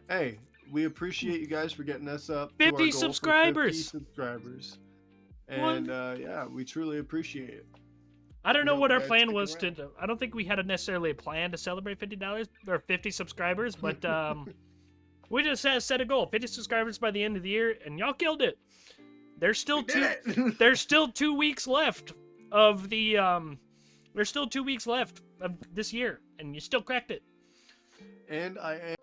Hey, we appreciate you guys for getting us up to 50 our goal for 50 subscribers. subscribers. What? And yeah, we truly appreciate it. I don't We know hope what you our guys plan stick was around. to. I don't think we had necessarily a plan to celebrate $50 or 50 subscribers, but we just set a goal: 50 subscribers by the end of the year, and y'all killed it. There's still We did it! There's still 2 weeks left of the There's still 2 weeks left of this year, and you still cracked it. And I am.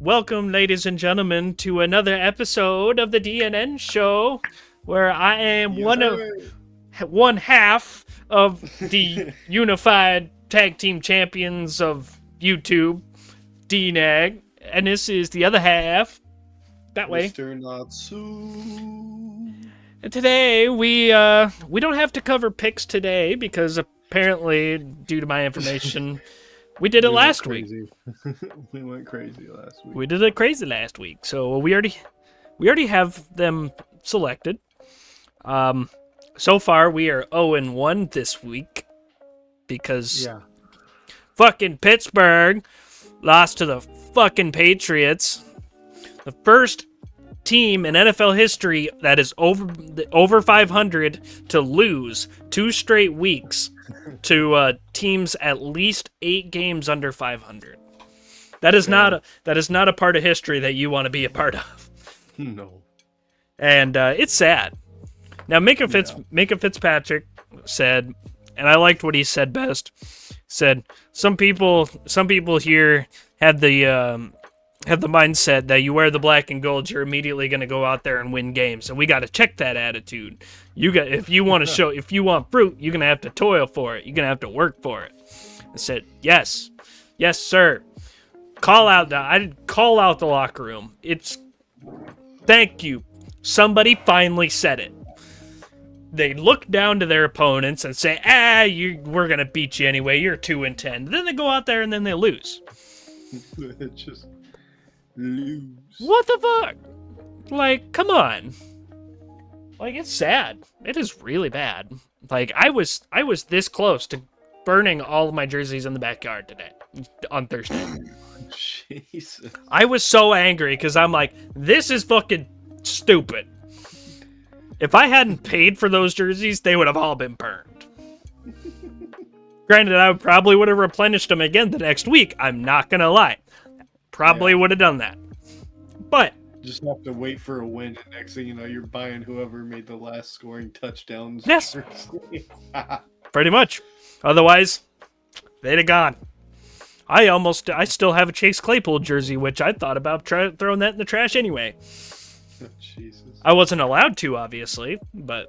Welcome, ladies and gentlemen, to another episode of the D&N Show, where I am one half of the unified tag team champions of YouTube, D-Nag, and this is the other half. That way. Mr. Natsu. And today we don't have to cover picks today because apparently, due to my information, we did it last week. We went crazy last week. We did it crazy last week, so we already have them selected. So far we are 0-1 this week because fucking Pittsburgh lost to the fucking Patriots. The first team in NFL history that is over 500 to lose 2 straight weeks to teams at least 8 games under 500. That is not a part of history that you want to be a part of. No. And it's sad. Now, Minka Fitzpatrick said, and I liked what he said best. Said some people here had the mindset that you wear the black and gold, you're immediately going to go out there and win games, and we got to check that attitude. If you want fruit, you're going to have to toil for it. You're going to have to work for it. I said, yes, sir. I didn't call out the locker room. Thank you. Somebody finally said it. They look down to their opponents and say, we're going to beat you anyway. You're 2-10. Then they go out there and then they lose. Just lose. What the fuck? Like, come on. Like, it's sad. It is really bad. Like, I was this close to burning all of my jerseys in the backyard today, on Thursday. Jesus. I was so angry because I'm like, this is fucking stupid. If I hadn't paid for those jerseys, they would have all been burned. Granted, I probably would have replenished them again the next week. I'm not going to lie. Probably would have done that. But just have to wait for a win, and next thing you know, you're buying whoever made the last scoring touchdowns. Yes. Pretty much. Otherwise, they'd have gone. I still have a Chase Claypool jersey, which I thought about throwing that in the trash anyway. Jesus. I wasn't allowed to, obviously, but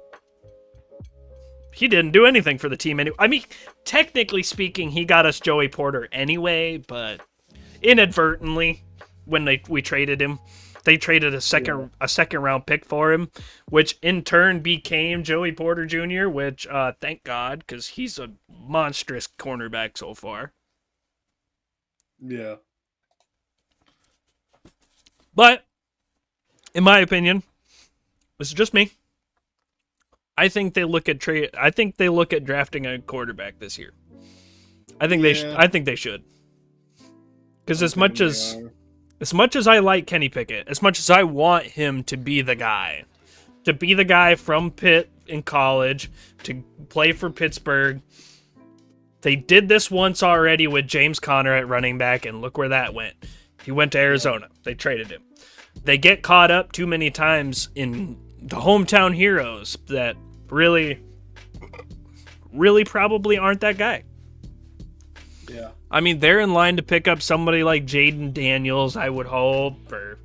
he didn't do anything for the team anyway. I mean, technically speaking, he got us Joey Porter anyway, but inadvertently, when we traded him, they traded a second round pick for him, which in turn became Joey Porter Jr., which thank God, because he's a monstrous cornerback so far. Yeah. But in my opinion, this is just me. I think they look at drafting a quarterback this year. I think they should. Because as much as I like Kenny Pickett, as much as I want him to be the guy from Pitt in college, to play for Pittsburgh, they did this once already with James Conner at running back, and look where that went. He went to Arizona. They traded him. They get caught up too many times in the hometown heroes that really probably aren't that guy. Yeah. I mean, they're in line to pick up somebody like Jaden Daniels, I would hope, or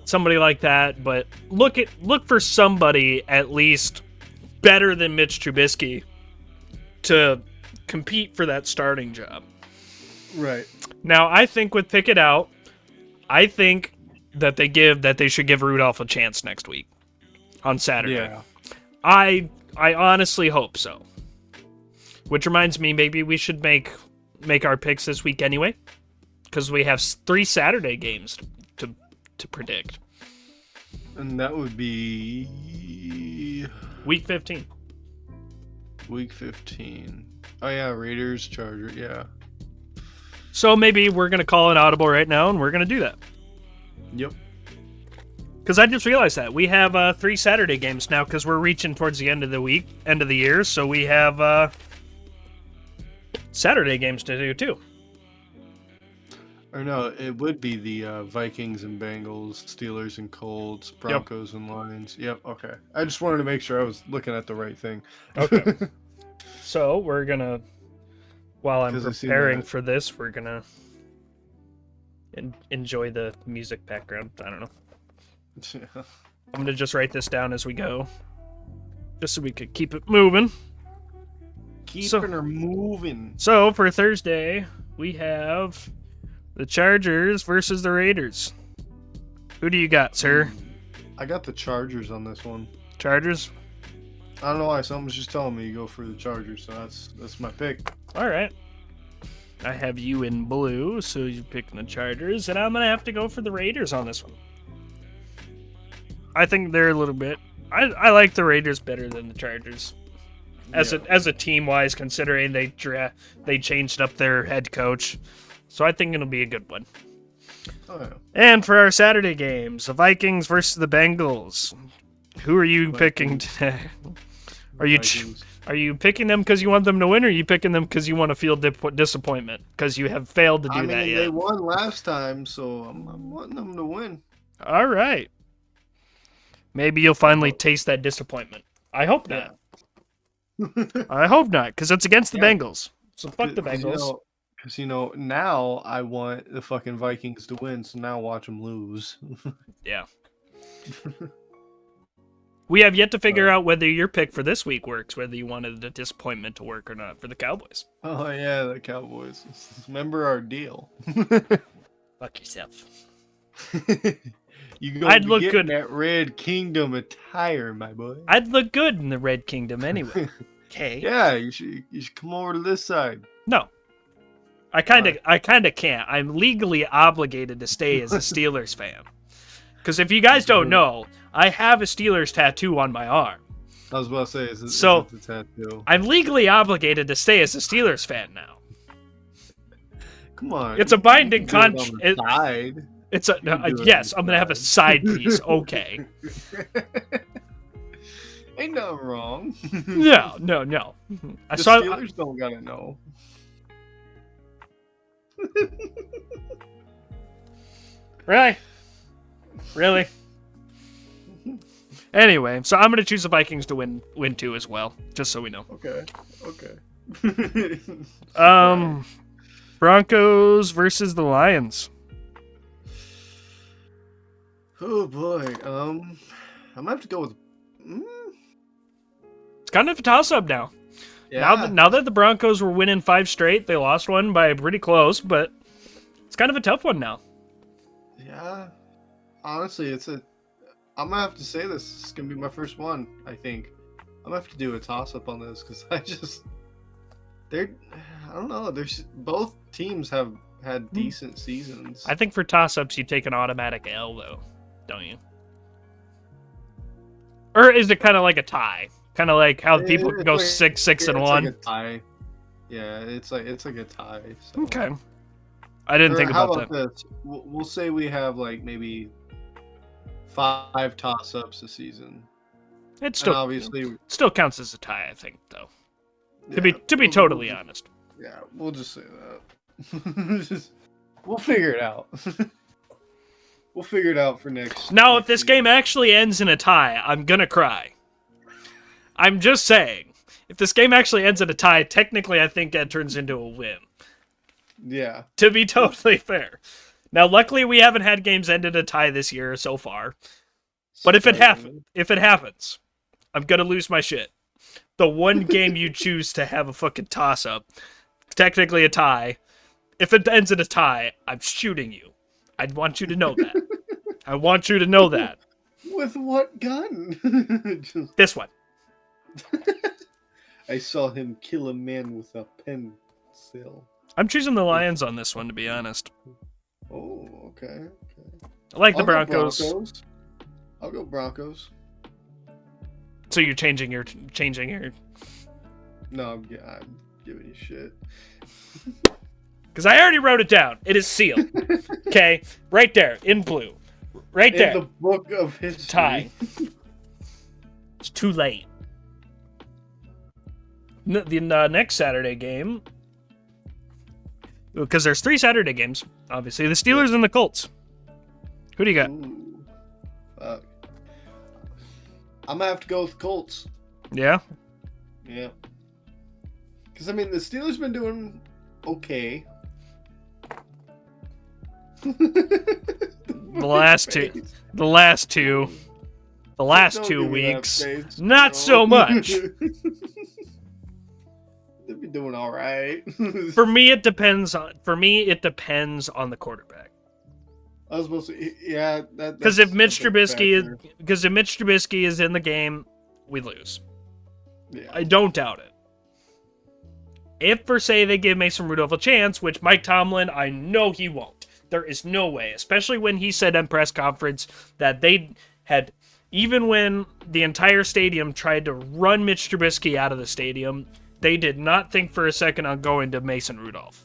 somebody like that. But look for somebody at least better than Mitch Trubisky to compete for that starting job. Right. Now, I think with Pickett out, I think that they should give Rudolph a chance next week on Saturday. Yeah. I honestly hope so. Which reminds me, maybe we should make our picks this week anyway, because we have 3 Saturday games to predict. And that would be Week 15. Week 15. Oh yeah, Raiders, Chargers, yeah. So maybe we're gonna call an audible right now, and we're gonna do that. Yep. Because I just realized that we have 3 Saturday games now, because we're reaching towards the end of the year, so we have Saturday games to do too. Or no, it would be the Vikings and Bengals, Steelers and Colts, Broncos and Lions. Yep, okay. I just wanted to make sure I was looking at the right thing. Okay. So we're gonna, while I'm preparing for this, we're gonna enjoy the music background. I don't know. Yeah. I'm gonna just write this down as we go, just so we could keep it moving. Keeping her moving. So for Thursday, we have the Chargers versus the Raiders. Who do you got, sir? I got the Chargers on this one. Chargers? I don't know why. Someone's just telling me you go for the Chargers, so that's my pick. All right. I have you in blue, so you're picking the Chargers, and I'm going to have to go for the Raiders on this one. I think they're a little bit... I like the Raiders better than the Chargers. As a team-wise, considering they changed up their head coach. So I think it'll be a good one. Oh, yeah. And for our Saturday games, the Vikings versus the Bengals. Who are you picking today? Are you picking them because you want them to win, or are you picking them because you want to feel disappointment because you have failed to do that yet? They won last time, so I'm wanting them to win. All right. Maybe you'll finally taste that disappointment. I hope not. I hope not, because it's against the Bengals. So fuck the Bengals. Because, now I want the fucking Vikings to win, so now watch them lose. Yeah. We have yet to figure out whether your pick for this week works, whether you wanted the disappointment to work or not for the Cowboys. Oh, yeah, the Cowboys. Remember our deal. Fuck yourself. I'd look good in that Red Kingdom attire, my boy. I'd look good in the Red Kingdom anyway. Okay. Yeah, you should come over to this side. No. I kind of can't. I'm legally obligated to stay as a Steelers fan. Because if you guys don't know, I have a Steelers tattoo on my arm. I was about to say, is it the tattoo? I'm legally obligated to stay as a Steelers fan now. Come on. It's a binding contract. It's yes, I'm gonna have a side piece. Okay. Ain't nothing wrong. No. The Steelers don't gotta know. Really? Anyway, so I'm gonna choose the Vikings to win too as well, just so we know. Okay. Broncos versus the Lions. Oh boy. I'm gonna have to go with. It's kind of a toss-up now. Yeah. Now that the Broncos were winning 5 straight, they lost one by pretty close, but it's kind of a tough one now. Yeah. Honestly, I'm gonna have to say this is gonna be my first one. I think I'm gonna have to do a toss-up on this because I don't know. Both teams have had decent seasons. I think for toss-ups, you take an automatic L though, don't you? Or is it kind of like a tie? Kind of like how people can go 6-1. Like a tie. Yeah, it's like a tie. So. Okay. I didn't think about that. This? We'll say we have like maybe 5 toss-ups a season. It still obviously still counts as a tie, I think, though. To be totally honest. Yeah, we'll just say that. We'll figure it out. We'll figure it out for next. Now, if this game actually ends in a tie, I'm gonna cry. I'm just saying. If this game actually ends in a tie, technically I think that turns into a win. Yeah. To be totally fair. Now, luckily we haven't had games end in a tie this year so far. But if it happens, I'm gonna lose my shit. The one game you choose to have a fucking toss-up, technically a tie. If it ends in a tie, I'm shooting you. I want you to know that. I want you to know that. With what gun? This one. I saw him kill a man with a pencil. I'm choosing the Lions on this one, to be honest. Oh, okay. I like the I'll go Broncos. I'll go Broncos. So you're changing your. No, I'm giving you shit. Because I already wrote it down. It is sealed. Okay, right there in blue, right there. In the book of history. Tie. It's too late. The next Saturday game, because there's 3 Saturday games. Obviously, the Steelers and the Colts. Who do you got? Ooh, fuck. I'm gonna have to go with Colts. Yeah. Yeah. Because I mean, the Steelers been doing okay. The last two weeks, not so much. They've been doing all right. For me, it depends on the quarterback. I was supposed to, yeah. Because if Mitch Trubisky is in the game, we lose. Yeah. I don't doubt it. If, for say, they give Mason Rudolph a chance, which Mike Tomlin, I know he won't. There is no way, especially when he said in press conference that they had, even when the entire stadium tried to run Mitch Trubisky out of the stadium, they did not think for a second on going to Mason Rudolph.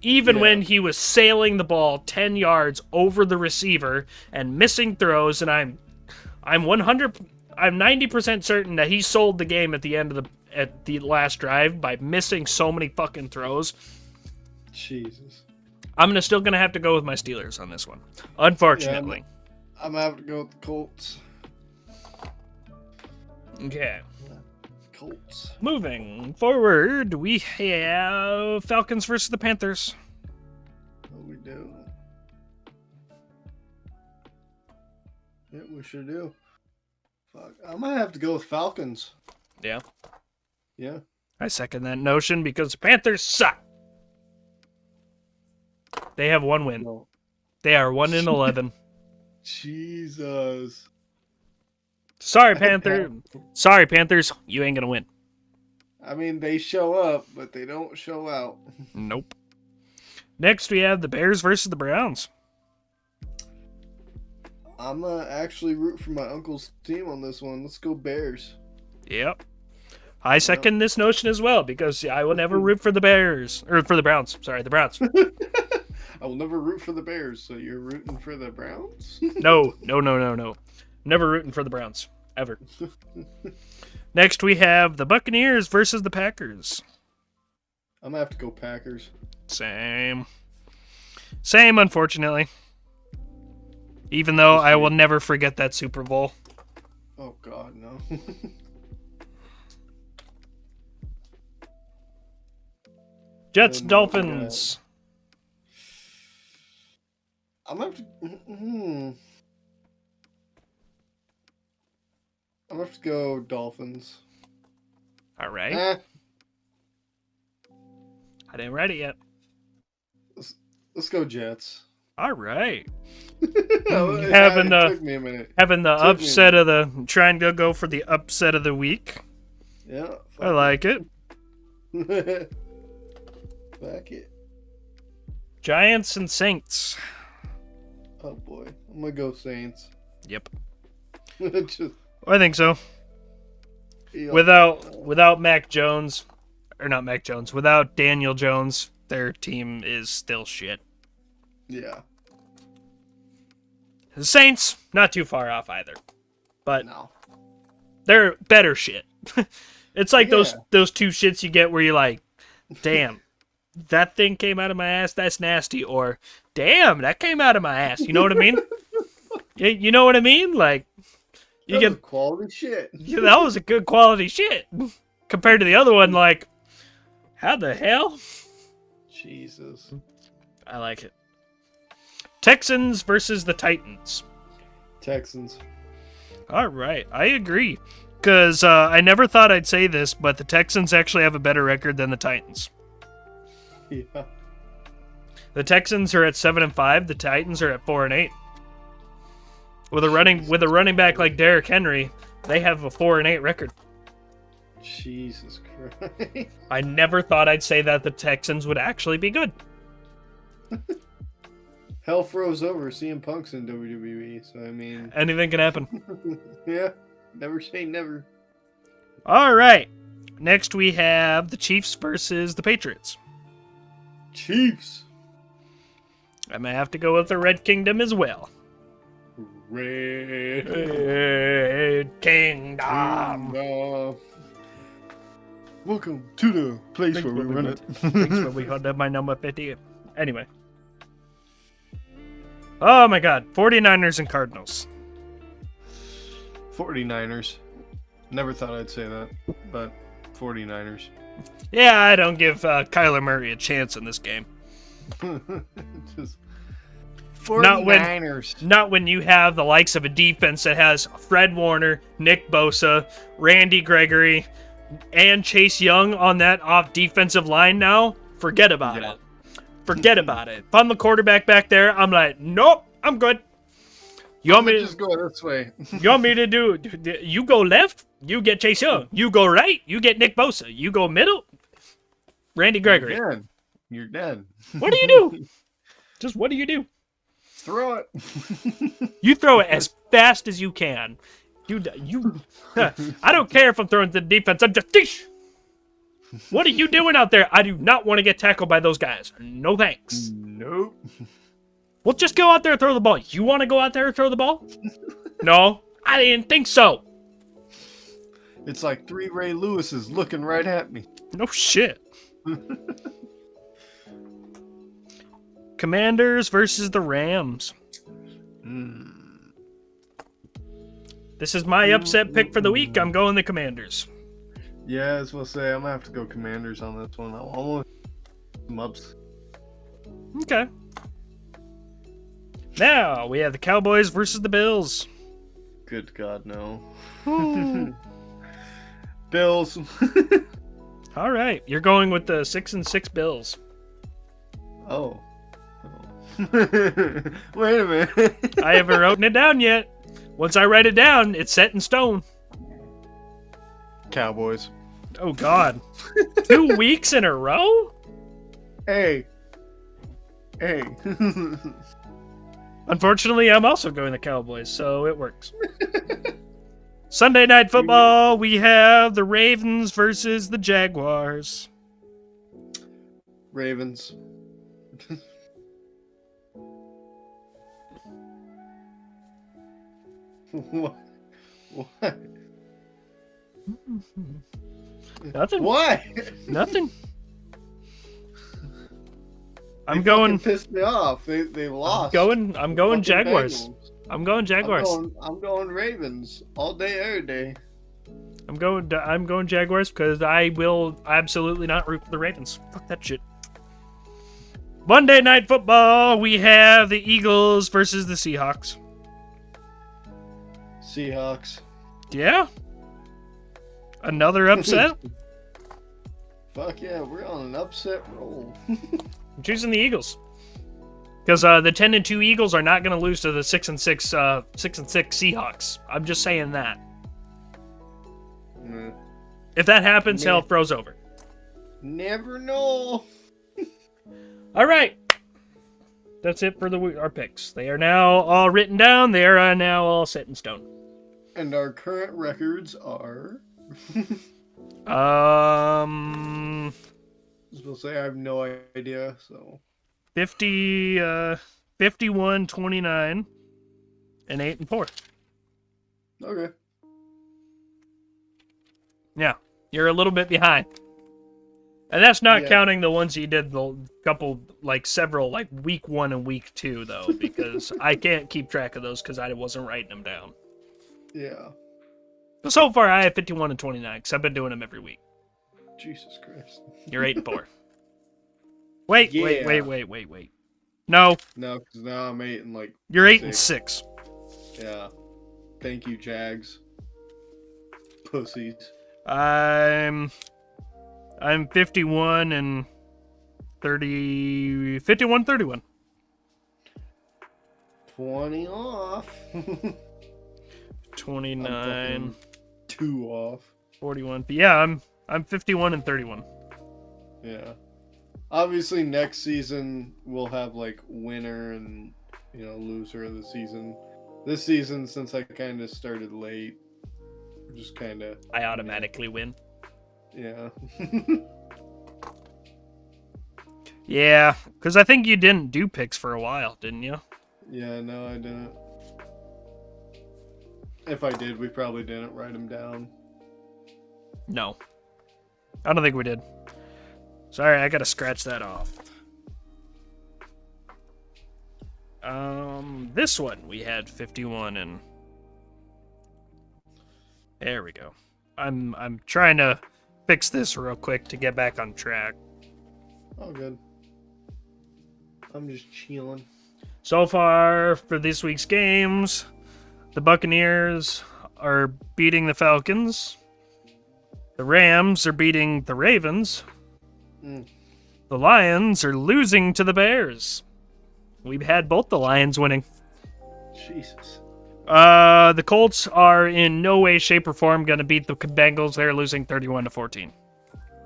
Even when he was sailing the ball 10 yards over the receiver and missing throws, and I'm 90% certain that he sold the game at the last drive by missing so many fucking throws. Jesus. I'm still gonna have to go with my Steelers on this one, unfortunately. Yeah, I'm gonna have to go with the Colts. Okay. Colts. Moving forward, we have Falcons versus the Panthers. What we do? Yeah, we sure do. Fuck, I might have to go with Falcons. Yeah. Yeah. I second that notion because the Panthers suck. They have 1 win. No. They are 1-11. Jesus. Sorry, Panthers. You ain't gonna win. I mean, they show up, but they don't show out. Nope. Next, we have the Bears versus the Browns. I'm gonna actually root for my uncle's team on this one. Let's go Bears. Yep. I second this notion as well because I will never root for the Bears or for the Browns. Sorry, the Browns. I will never root for the Bears. So you're rooting for the Browns? No. Never rooting for the Browns ever. Next, we have the Buccaneers versus the Packers. I'm gonna have to go Packers. Same, unfortunately. Even though I will never forget that Super Bowl. Oh, God, no. Jets, Dolphins. I'm gonna have to... I'm gonna have to go Dolphins. All right. I didn't write it yet. Let's go Jets. All right. It took me a minute. Having the upset of the... Trying to go for the upset of the week. Yeah. I like it. Back it. Giants and Saints. Oh, boy. I'm gonna go Saints. Yep. Just, I think so. yeah. Without Mac Jones, or not Mac Jones, without Daniel Jones, their team is still shit. Yeah. The Saints, not too far off either, but No. they're better shit. It's like Yeah. those two shits you get where you're like, damn, that thing came out of my ass, that's nasty, or damn, that came out of my ass. You know what I mean? You know what I mean? Like, you get quality shit. Yeah, that was a good quality shit compared to the other one. Like, how the hell? Jesus. I like it. Texans versus the Titans. Texans. All right, I agree. Because I never thought I'd say this, but the Texans actually have a better record than the Titans. Yeah. The Texans are at 7-5. The Titans are at 4-8. With a running back like Derrick Henry, they have a 4-8 record. Jesus Christ. I never thought I'd say that the Texans would actually be good. Hell froze over. CM Punk's in WWE, so I mean... Anything can happen. Yeah, never say never. All right. Next we have the Chiefs versus the Patriots. Chiefs. I may have to go with the Red Kingdom as well. Red Kingdom. Welcome to the place where we run it. Thanks where we hold up my number 50. Anyway. Oh my god. 49ers and Cardinals. 49ers. Never thought I'd say that, but 49ers. Yeah, I don't give Kyler Murray a chance in this game. Just 49ers. Not when you have the likes of a defense that has Fred Warner, Nick Bosa, Randy Gregory, and Chase Young on that off defensive line now. Forget about it. Forget about it. If I'm the quarterback back there, I'm like, nope, I'm good. You want me to just go this way? You want me to do? You go left, you get Chase Young. You go right, you get Nick Bosa. You go middle, Randy Gregory. You're dead. What do you do? Just what do you do? Throw it. You throw it as fast as you can. You. I don't care if I'm throwing to the defense. I'm just. What are you doing out there? I do not want to get tackled by those guys. No thanks. Nope. Well, just go out there and throw the ball. You want to go out there and throw the ball? No, I didn't think so. It's like 3 Ray Lewises looking right at me. No shit. Commanders versus the Rams. This is my upset pick for the week. I'm going the Commanders. Yeah, as we'll say, I'm gonna have to go Commanders on this one. I'll almost some ups. Okay. Now we have the Cowboys versus the Bills. Good God, no. Bills. All right, you're going with the 6-6 Bills. Oh. Wait a minute. I haven't written it down yet. Once I write it down, it's set in stone. Cowboys. Oh God. 2 weeks in a row? Hey. Unfortunately, I'm also going the Cowboys, so it works. Sunday Night Football, we have the Ravens versus the Jaguars. Ravens. What? Nothing. What? Nothing. I'm going. Pissed me off. They lost. I'm going Jaguars. Bengals. I'm going Jaguars. I'm going Ravens all day, every day. I'm going Jaguars because I will absolutely not root for the Ravens. Fuck that shit. Monday Night Football, we have the Eagles versus the Seahawks. Seahawks. Yeah. Another upset. Fuck yeah, we're on an upset roll. I'm choosing the Eagles because the 10-2 Eagles are not going to lose to the 6-6 Seahawks. I'm just saying that. If that happens, hell froze over. Never know. All right. That's it for our picks. They are now all written down. They are now all set in stone. And our current records are... We'll say I have no idea, so... 51, 29, and 8 and 4. Okay. Yeah, you're a little bit behind. And that's not counting the ones you did the couple, several, week 1 and week 2, though, because I can't keep track of those because I wasn't writing them down. Yeah. But so far, I have 51 and 29 because I've been doing them every week. Jesus Christ. You're 8 and 4. Wait. No. No, because now I'm 8 and You're 8 and 6. Yeah. Thank you, Jags. Pussies. I'm 51 and 30. 51-31. 20 off. 29. 2 off. 41. But yeah, I'm 51 and 31. Yeah. Obviously, next season we'll have like winner and loser of the season. This season, since I kind of started late, just kind of I automatically win. Yeah. Yeah, because I think you didn't do picks for a while, didn't you? Yeah, no, I didn't. If I did, we probably didn't write them down. No. I don't think we did. Sorry, I gotta scratch that off. This one we had 51 and there we go. I'm trying to fix this real quick to get back on track. Oh, good. I'm just chilling. So far for this week's games, the Buccaneers are beating the Falcons. The Rams are beating the Ravens. The Lions are losing to the Bears. We've had both the Lions winning. Jesus. The Colts are in no way, shape, or form going to beat the Bengals. They're losing 31-14.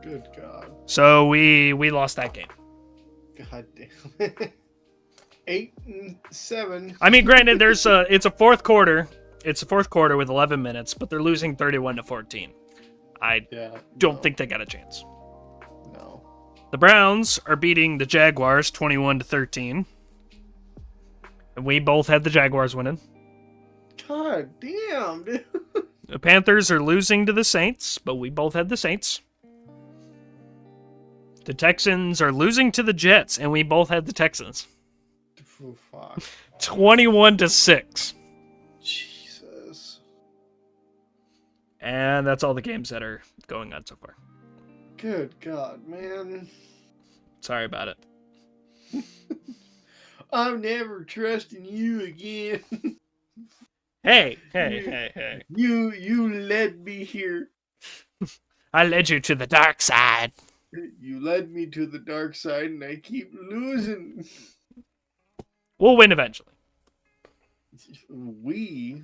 Good God. So we lost that game. God damn. 8-7. I mean, granted, it's a fourth quarter. It's a fourth quarter with 11 minutes, but they're losing 31-14. I don't think they got a chance. No. The Browns are beating the Jaguars 21-13. And we both had the Jaguars winning. God damn, dude. The Panthers are losing to the Saints, but we both had the Saints. The Texans are losing to the Jets, and we both had the Texans. Oh, fuck. 21-6. Jesus. And that's all the games that are going on so far. Good God, man. Sorry about it. I'm never trusting you again. Hey. You led me here. I led you to the dark side. You led me to the dark side, and I keep losing. We'll win eventually. We?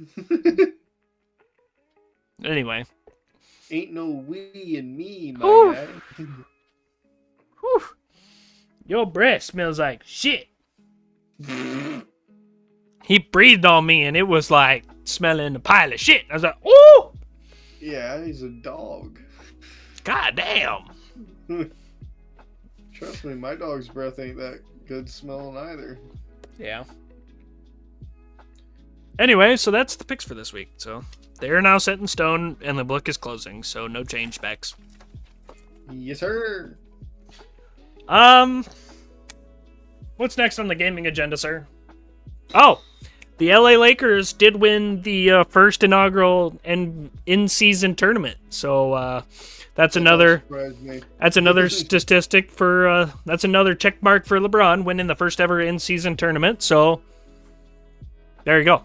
Anyway. Ain't no we in me, my guy. Whew. Your breath smells like shit. He breathed on me, and it was like smelling a pile of shit. I was like, ooh! Yeah, he's a dog. God damn. Trust me, my dog's breath ain't that good smelling either. Yeah. Anyway, so that's the picks for this week. So they are now set in stone, and the book is closing, so no change backs. Yes, sir. What's next on the gaming agenda, sir? Oh, the LA Lakers did win the first inaugural in-season tournament. So that's another statistic for that's another check mark for LeBron winning the first ever in-season tournament. So there you go.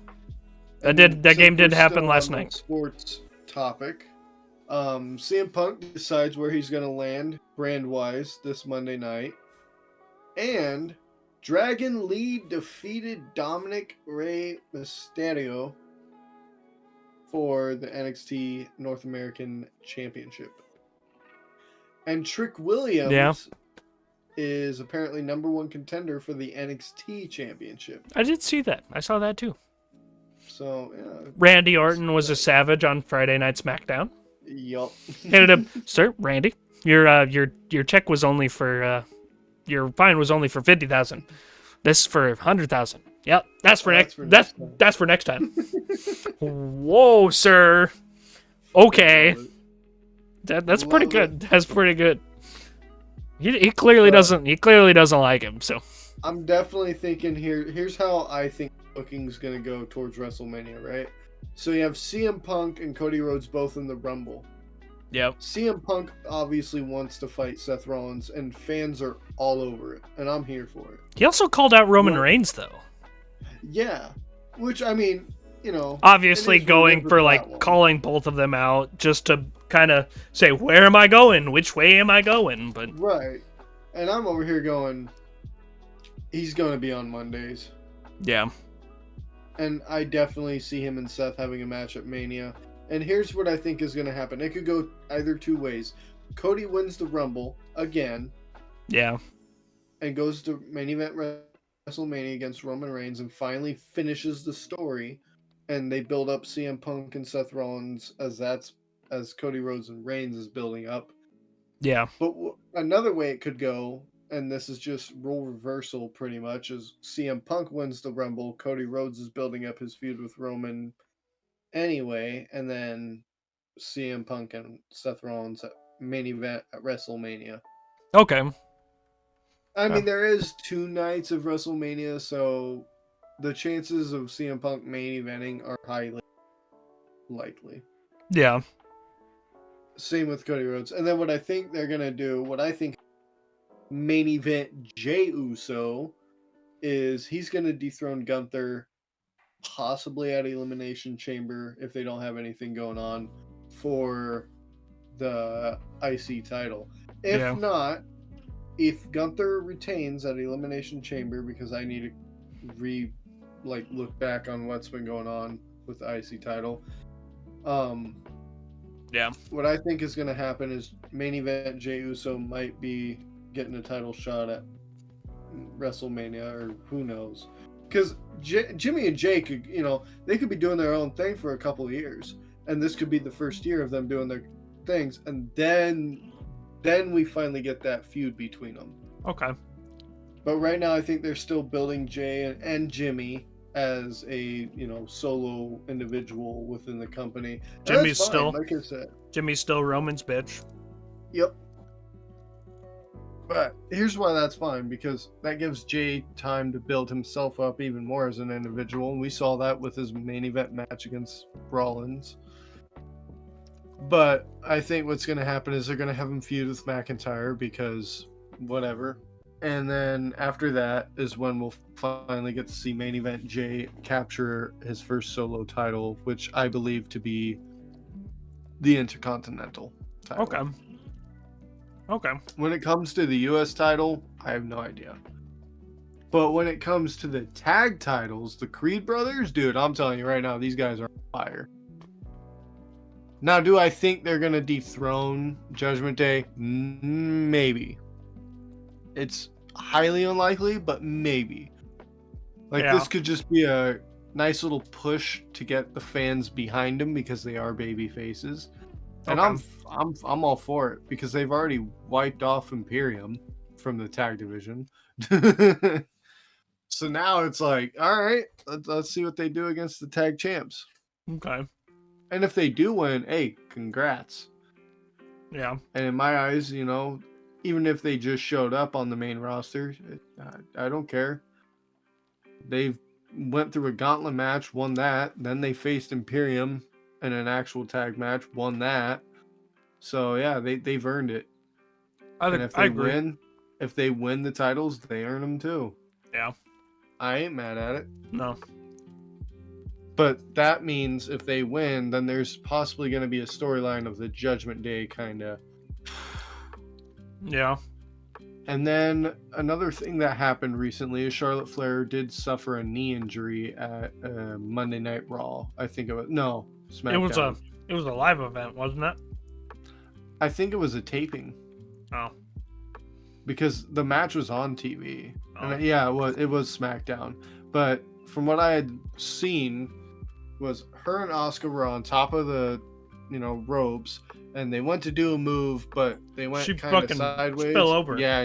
That game did happen last night. Sports topic. CM Punk decides where he's going to land brand-wise this Monday night. And Dragon Lee defeated Dominic Rey Mysterio for the NXT North American Championship. And Trick Williams is apparently #1 contender for the NXT Championship. I did see that. I saw that too. So, yeah. Randy Orton was a savage on Friday Night SmackDown. Yup. Handed him, sir, Randy, your check was only for your fine was only for 50,000. This is for 100,000. Yep, that's for next time. Whoa, sir. Okay, that's pretty good. That's pretty good. He clearly doesn't. He clearly doesn't like him. So I'm definitely thinking here's how I think booking's gonna go towards WrestleMania, right? So you have CM Punk and Cody Rhodes both in the Rumble. Yep. CM Punk obviously wants to fight Seth Rollins, and fans are all over it, and I'm here for it. He also called out Roman Reigns, though. Yeah, which, I mean, obviously going for, calling both of them out just to kind of say, where am I going? Which way am I going? But right. And I'm over here going, he's going to be on Mondays. Yeah. And I definitely see him and Seth having a match at Mania. And here's what I think is going to happen. It could go either two ways. Cody wins the Rumble again. Yeah. And goes to main event WrestleMania against Roman Reigns and finally finishes the story. And they build up CM Punk and Seth Rollins as Cody Rhodes and Reigns is building up. Yeah. But another way it could go, and this is just role reversal pretty much, is CM Punk wins the Rumble. Cody Rhodes is building up his feud with Roman anyway, and then CM Punk and Seth Rollins at main event at WrestleMania. Okay. I mean, there is 2 nights of WrestleMania, so the chances of CM Punk main eventing are highly likely. Yeah. Same with Cody Rhodes. And then what I think they're going to do, what I think main event Jey Uso is he's going to dethrone Gunther possibly at Elimination Chamber if they don't have anything going on for the IC title. If not, if Gunther retains at Elimination Chamber, because I need to look back on what's been going on with the IC title. What I think is going to happen is main event Jey Uso might be getting a title shot at WrestleMania, or who knows. Because Jimmy and Jay could, they could be doing their own thing for a couple of years, and this could be the first year of them doing their things, and then we finally get that feud between them. Okay. But right now, I think they're still building Jay and Jimmy as a solo individual within the company. Jimmy's still, like I said, Jimmy's still Roman's bitch. Yep. But here's why that's fine, because that gives Jay time to build himself up even more as an individual. And we saw that with his main event match against Rollins. But I think what's going to happen is they're going to have him feud with McIntyre because whatever. And then after that is when we'll finally get to see main event Jay capture his first solo title, which I believe to be the Intercontinental title. Okay. When it comes to the U.S. title, I have no idea. But when it comes to the tag titles, the Creed brothers, dude, I'm telling you right now, these guys are on fire. Now, do I think they're going to dethrone Judgment Day? Maybe. It's highly unlikely, but maybe. This could just be a nice little push to get the fans behind them because they are baby faces. And I'm all for it because they've already wiped off Imperium from the tag division. So now it's like, all right, let's see what they do against the tag champs. Okay. And if they do win, hey, congrats. Yeah. And in my eyes, even if they just showed up on the main roster, I don't care. They've went through a gauntlet match, won that. Then they faced Imperium in an actual tag match, won that. So yeah, they've earned it. And if they win the titles, they earn them too. Yeah. I ain't mad at it. No. But that means if they win, then there's possibly going to be a storyline of the Judgment Day kind of. Yeah. And then another thing that happened recently is Charlotte Flair did suffer a knee injury at Monday Night Raw. I think it was SmackDown. It was a live event, wasn't it? I think it was a taping. Oh. Because the match was on TV. Oh. And it was SmackDown. But from what I had seen, was her and Asuka were on top of the, ropes, and they went to do a move, but they went kind of sideways. Fell over. Yeah,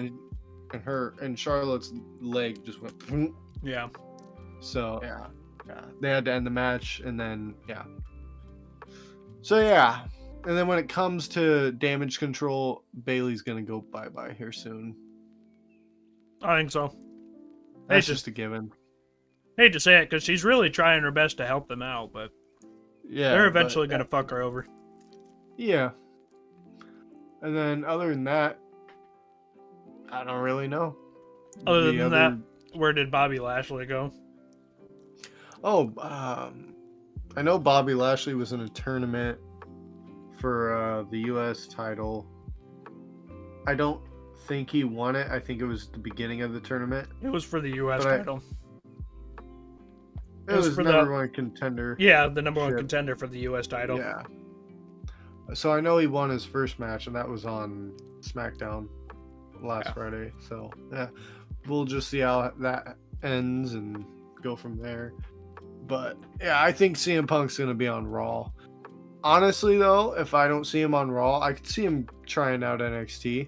and Charlotte's leg just went. Yeah. So yeah, they had to end the match, and then So yeah, and then when it comes to Damage Control, Bayley's gonna go bye here soon. I think so. That's just a given. Hate to say it, because she's really trying her best to help them out, but they're eventually going to fuck her over. Yeah. And then other than that, I don't really know. Other than that, where did Bobby Lashley go? Oh, I know Bobby Lashley was in a tournament for the U.S. title. I don't think he won it. I think it was the beginning of the tournament. It was for the U.S. title. It was number one contender. Yeah, the number one contender for the U.S. title. Yeah. So I know he won his first match, and that was on SmackDown last Friday. So yeah, we'll just see how that ends and go from there. But yeah, I think CM Punk's gonna be on Raw. Honestly, though, if I don't see him on Raw, I could see him trying out NXT.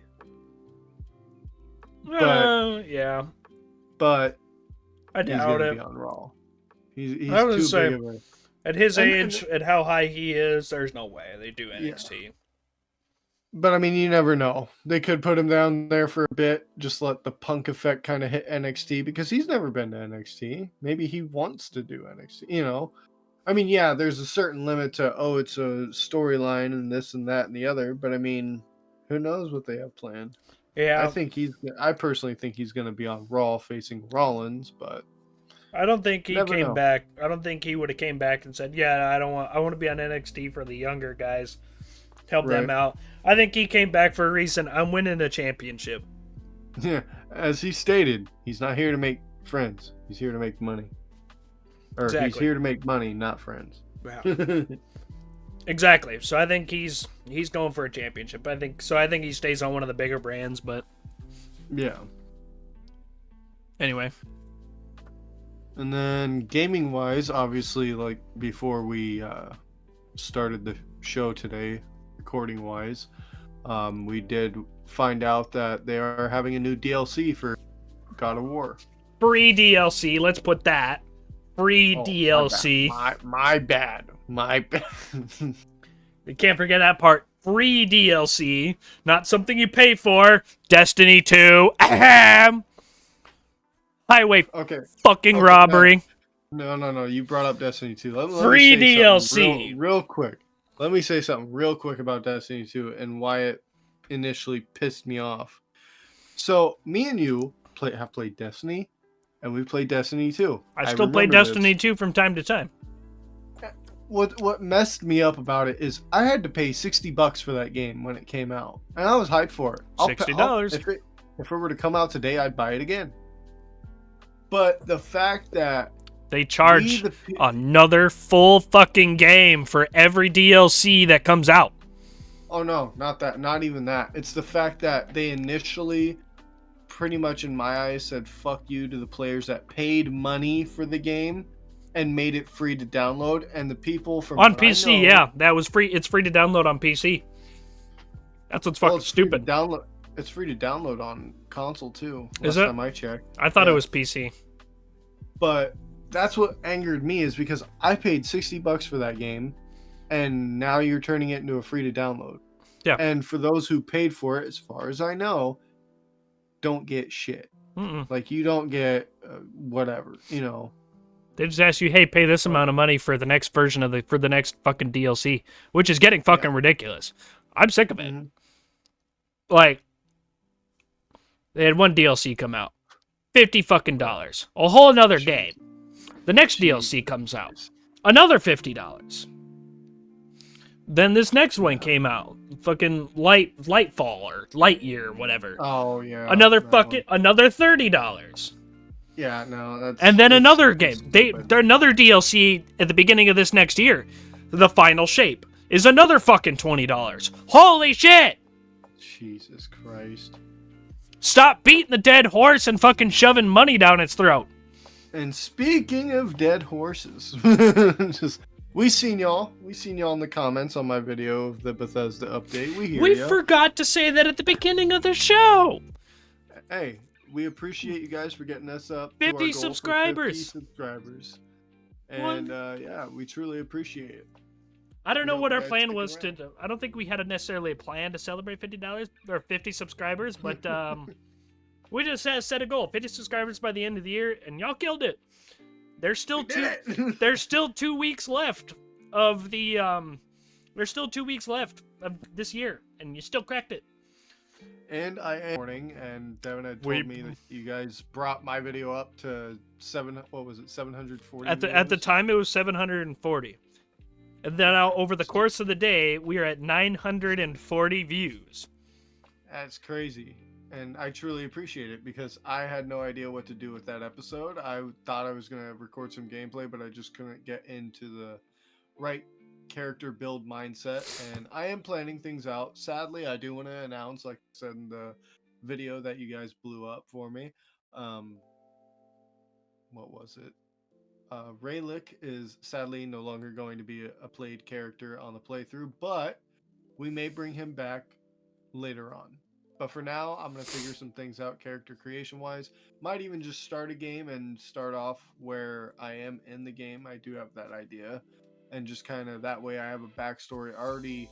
Yeah. But I he's doubt gonna it. be on Raw. He's I would too say, big of a. at his age, at how high he is, there's no way they do NXT. Yeah. But I mean, you never know. They could put him down there for a bit, just let the Punk effect kind of hit NXT because he's never been to NXT. Maybe he wants to do NXT, you know? I mean, yeah, there's a certain limit to, it's a storyline and this and that and the other, but I mean, who knows what they have planned? Yeah. I personally think he's going to be on Raw facing Rollins, but I don't think he never came know. back. I don't think he would have came back and said, "Yeah, I want to be on NXT for the younger guys, help them out." I think he came back for a reason. I'm winning a championship. Yeah, as he stated, he's not here to make friends. He's here to make money. Or Exactly. he's here to make money, not friends. Wow. Exactly. So I think he's going for a championship. I think he stays on one of the bigger brands, but yeah. Anyway. And then gaming wise, obviously, like before we started the show today, recording wise, we did find out that they are having a new DLC for God of War. Free DLC. Let's put that. Free DLC. My bad. You can't forget that part. Free DLC. Not something you pay for. Destiny 2. Ahem. Highway fucking robbery. No. You brought up Destiny 2. Free DLC. Real quick. Let me say something real quick about Destiny 2 and why it initially pissed me off. So, me and you have played Destiny, and we played Destiny 2. I still play Destiny 2 from time to time. What messed me up about it is I had to pay $60 for that game when it came out, and I was hyped for it. $60. If it were to come out today, I'd buy it again. But the fact that they charge another full fucking game for every DLC that comes out. Oh no, not that. Not even that. It's the fact that they initially, pretty much in my eyes, said fuck you to the players that paid money for the game and made it free to download. And the people from on PC, yeah, that was free. It's free to download on PC. That's what's fucking stupid. It's free to download on console too. Is it? Last time I checked. I thought it was PC. But that's what angered me is because I paid $60 for that game, and now you're turning it into a free to download. Yeah. And for those who paid for it, as far as I know, don't get shit. Mm-mm. Like you don't get whatever, you know. They just ask you, hey, pay this amount of money for the next version for the next fucking DLC, which is getting fucking ridiculous. I'm sick of it. Mm-hmm. Like, they had one DLC come out, $50 fucking dollars, a whole another game. The next DLC comes out, another $50. Then this next one came out, fucking Lightfall or Lightyear, whatever. Oh yeah. Another $30. Yeah, no, that's. And then another game. They're another DLC at the beginning of this next year. The Final Shape is another fucking $20. Holy shit! Jesus Christ. Stop beating the dead horse and fucking shoving money down its throat. And speaking of dead horses, we seen y'all in the comments on my video of the Bethesda update. We forgot to say that at the beginning of the show. Hey, we appreciate you guys for getting us up 50 subscribers. 50 subscribers. And yeah, we truly appreciate it. I don't know what our plan was to. I don't think we had necessarily a plan to celebrate $50 or 50 subscribers, but we just set a goal: 50 subscribers by the end of the year, and y'all killed it. There's still 2 weeks left of the. There's still 2 weeks left of this year, and you still cracked it. And I am morning, and Devin had told me that you guys brought my video up to 740. At the time, it was 740. And then over the course of the day, we are at 940 views. That's crazy. And I truly appreciate it because I had no idea what to do with that episode. I thought I was going to record some gameplay, but I just couldn't get into the right character build mindset, and I am planning things out. Sadly, I do want to announce, like I said in the video that you guys blew up for me. Um, what was it? Raylick is sadly no longer going to be a played character on the playthrough, but we may bring him back later on. But for now, I'm going to figure some things out character creation wise. Might even just start a game and start off where I am in the game. I do have that idea. And just kind of that way I have a backstory already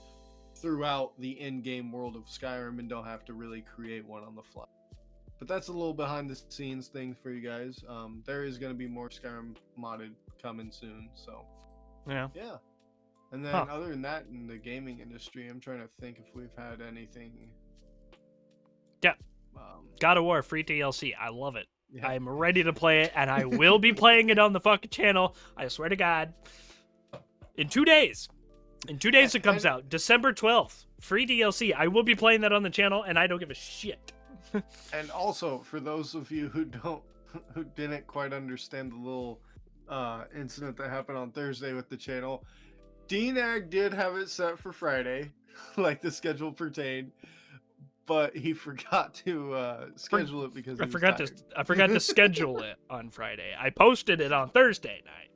throughout the in-game world of Skyrim and don't have to really create one on the fly. But that's a little behind the scenes thing for you guys. There is going to be more Skyrim modded coming soon. So Yeah. And then other than that, in the gaming industry, I'm trying to think if we've had anything. Yeah. God of War free DLC. I love it. Yeah. I'm ready to play it, and I will be playing it on the fucking channel. I swear to God. In 2 days. In 2 days it comes out. December 12th. Free DLC. I will be playing that on the channel, and I don't give a shit. And also, for those of you who didn't quite understand the little incident that happened on Thursday with the channel, DNAG did have it set for Friday, like the schedule pertained, but he forgot to schedule it because I forgot to schedule it on Friday. I posted it on Thursday night.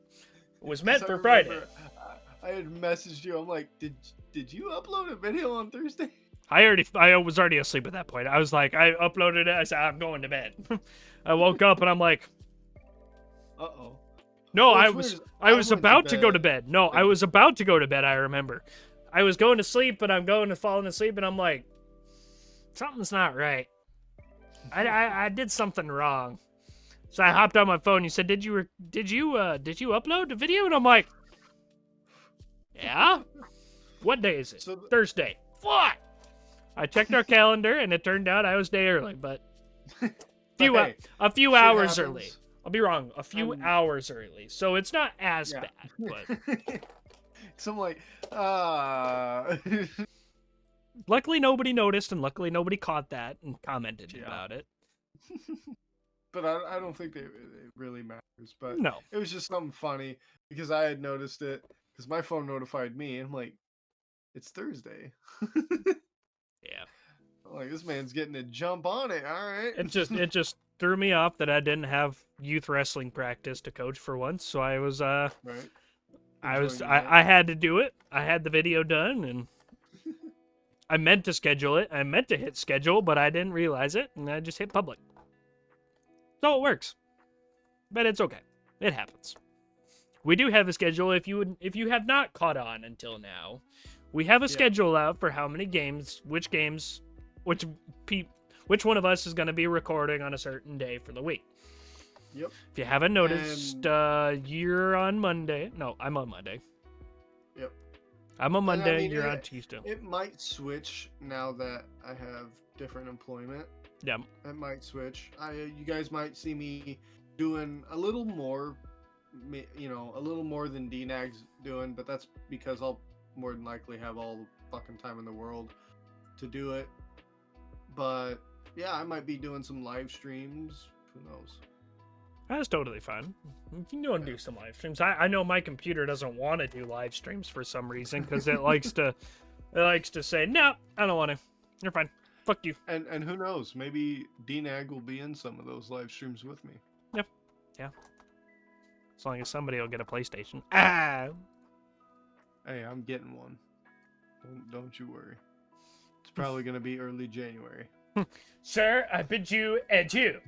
It was meant for Friday. I had messaged you. I'm like, did you upload a video on Thursday? I was already asleep at that point. I was like, I uploaded it. I said, I'm going to bed. I woke up and I'm like, uh-oh. No, I was about to go to bed. No, I was about to go to bed, I remember. I was going to sleep, but I'm going to falling asleep, and I'm like, something's not right. I did something wrong. So I hopped on my phone. You said, did you upload the video? And I'm like, yeah? What day is it? Thursday. Fuck! I checked our calendar, and it turned out I was day early, but a few hours early. I'll be wrong, a few hours early. So it's not as bad, but... So I'm like, Luckily, nobody noticed, and luckily, nobody caught that and commented about it. But I don't think it really matters. But no, it was just something funny because I had noticed it because my phone notified me, and I'm like, it's Thursday. Yeah. I'm like, this man's getting a jump on it. All right. It just threw me off that I didn't have youth wrestling practice to coach for once, so I was right. I had to do it. I had the video done, and I meant to schedule it. I meant to hit schedule, but I didn't realize it, and I just hit public. So it works. But it's okay. It happens. We do have a schedule. If you have not caught on until now, we have a schedule out for how many games, which one of us is going to be recording on a certain day for the week. Yep. If you haven't noticed, you're on Monday. No, I'm on Monday. Yep. I'm on Monday, you're on Tuesday. It might switch now that I have different employment. Yeah. It might switch. You guys might see me doing a little more, a little more than DNAG's doing, but that's because I'll more than likely have all the fucking time in the world to do it. But yeah, I might be doing some live streams. Who knows? That's totally fine. You can go and do some live streams. I know my computer doesn't want to do live streams for some reason because it likes to say, no, I don't want to. You're fine. Fuck you. And who knows? Maybe DNAG will be in some of those live streams with me. Yep. Yeah. As long as somebody will get a PlayStation. Ah. Hey, I'm getting one. Don't you worry. It's probably gonna be early January. Sir, I bid you adieu.